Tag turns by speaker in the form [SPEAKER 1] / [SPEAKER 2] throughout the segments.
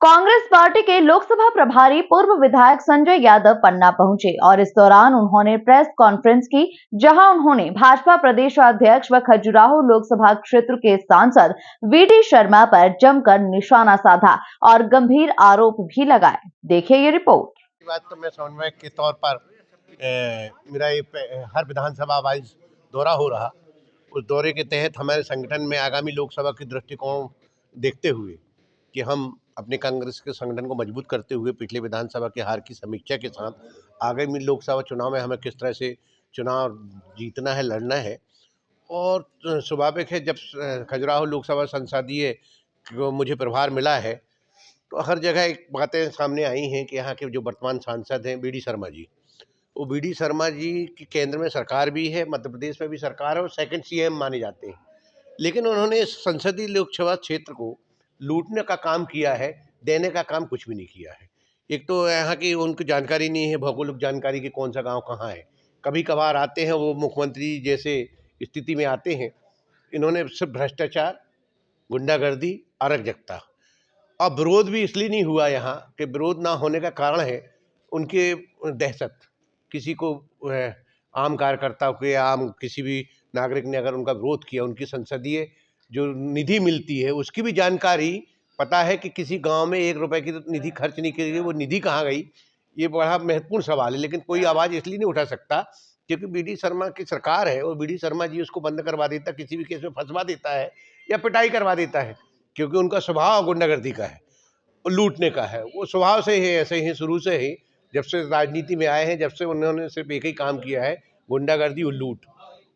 [SPEAKER 1] Congress party के लोकसभा प्रभारी पूर्व विधायक संजय यादव पन्ना पहुंचे और इस दौरान उन्होंने प्रेस कॉन्फ्रेंस की, जहां उन्होंने भाजपा प्रदेश अध्यक्ष व खजुराहो लोकसभा क्षेत्र के सांसद वीडी शर्मा पर जमकर निशाना साधा और गंभीर आरोप भी लगाए। देखिए ये रिपोर्ट।
[SPEAKER 2] बात तो मैं समन्वयक के तौर पर मेरा ये हर विधानसभा वाइज दौरा हो रहा। उस दौरे के तहत हमारे संगठन में आगामी लोकसभा की दृष्टिकोण देखते हुए कि हम अपने कांग्रेस के संगठन को मजबूत करते हुए पिछले विधानसभा के हार की समीक्षा के साथ आगामी लोकसभा चुनाव में हमें किस तरह से चुनाव जीतना है, लड़ना है। और स्वाभाविक है, जब खजुराहो लोकसभा संसदीय को मुझे प्रभार मिला है तो हर जगह एक बातें सामने आई हैं कि यहाँ के जो वर्तमान सांसद हैं वीडी शर्मा जी, वो वीडी शर्मा जी की केंद्र में सरकार भी है, मध्य प्रदेश में भी सरकार है और सेकंड सीएम माने जाते हैं। लेकिन उन्होंने इस संसदीय लोकसभा क्षेत्र को लूटने का काम किया है, देने का काम कुछ भी नहीं किया है। एक तो यहाँ की उनको जानकारी नहीं है, भौगोलिक जानकारी कि कौन सा गांव कहाँ है। कभी कभार आते हैं, वो मुख्यमंत्री जैसे स्थिति में आते हैं, इन्होंने सिर्फ भ्रष्टाचार, गुंडागर्दी, अराजकता। अब विरोध भी इसलिए नहीं हुआ यहाँ कि विरोध ना होने का कारण है उनके दहशत। किसी को आम कार्यकर्ता को या आम किसी भी नागरिक ने अगर उनका विरोध किया, उनकी संसदीय जो निधि मिलती है उसकी भी जानकारी पता है कि किसी गांव में 1 रुपए की तो निधि खर्च नहीं की गई, वो निधि कहाँ गई, ये बड़ा महत्वपूर्ण सवाल है। लेकिन कोई आवाज़ इसलिए नहीं उठा सकता क्योंकि वीडी शर्मा की सरकार है और वीडी शर्मा जी उसको बंद करवा देता, किसी भी केस में फंसवा देता है या पिटाई करवा देता है, क्योंकि उनका स्वभाव गुंडागर्दी का है और लूटने का है। वो स्वभाव से ही ऐसे ही, शुरू से ही, जब से राजनीति में आए हैं, जब से उन्होंने सिर्फ एक ही काम किया है, गुंडागर्दी और लूट।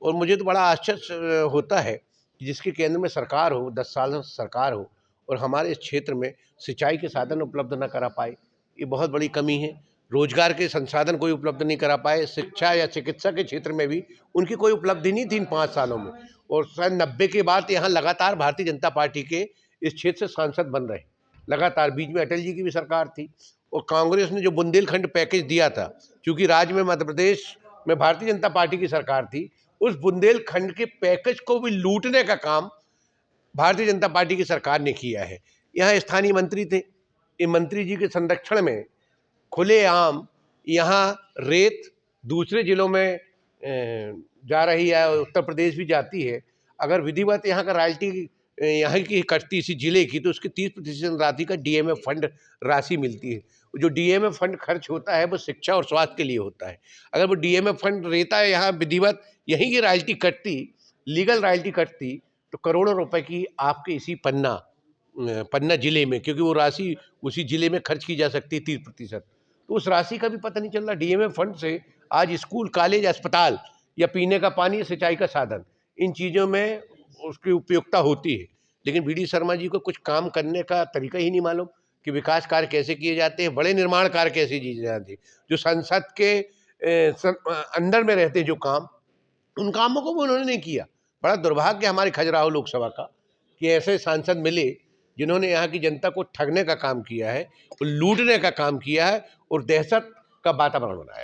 [SPEAKER 2] और मुझे तो बड़ा आश्चर्य होता है कि जिसके केंद्र में सरकार हो, 10 सालों से सरकार हो और हमारे इस क्षेत्र में सिंचाई के साधन उपलब्ध न करा पाए, ये बहुत बड़ी कमी है। रोजगार के संसाधन कोई उपलब्ध नहीं करा पाए, शिक्षा या चिकित्सा के क्षेत्र में भी उनकी कोई उपलब्धि नहीं थी इन 5 सालों में। और सन 90 के बाद यहाँ लगातार भारतीय जनता पार्टी के इस क्षेत्र से सांसद बन रहे लगातार। बीच में अटल जी की भी सरकार थी और कांग्रेस ने जो बुंदेलखंड पैकेज दिया था, क्योंकि राज्य में मध्य प्रदेश में भारतीय जनता पार्टी की सरकार थी, उस बुंदेलखंड के पैकेज को भी लूटने का काम भारतीय जनता पार्टी की सरकार ने किया है। यहाँ स्थानीय मंत्री थे, ये मंत्री जी के संरक्षण में खुलेआम यहाँ रेत दूसरे जिलों में जा रही है, उत्तर प्रदेश भी जाती है। अगर विधिवत यहाँ का रॉयल्टी यहाँ की कटती इसी जिले की, तो उसकी 30% राशि का डीएमएफ फंड राशि मिलती है। जो डीएमएफ फंड खर्च होता है वो शिक्षा और स्वास्थ्य के लिए होता है। अगर वो डीएमएफ फंड रहता है यहाँ विधिवत, यहीं की रॉयल्टी कटती, लीगल रॉयल्टी कटती, तो करोड़ों रुपए की आपके इसी पन्ना जिले में, क्योंकि वो राशि उसी जिले में खर्च की जा सकती है 30%। तो उस राशि का भी पता नहीं चल रहा। डीएमएफ फंड से आज स्कूल, कॉलेज, अस्पताल या पीने का पानी, सिंचाई का साधन, इन चीज़ों में उसकी उपयोगिता होती है। लेकिन वीडी शर्मा जी को कुछ काम करने का तरीका ही नहीं मालूम कि विकास कार्य कैसे किए जाते हैं, बड़े निर्माण कार्य कैसे किए जाते हैं। जो संसद के अंदर में रहते जो काम, उन कामों को भी उन्होंने नहीं किया। बड़ा दुर्भाग्य हमारे खजुराहो लोकसभा का कि ऐसे सांसद मिले जिन्होंने यहाँ की जनता को ठगने का काम किया है, लूटने का काम किया है और दहशत का वातावरण बनाया।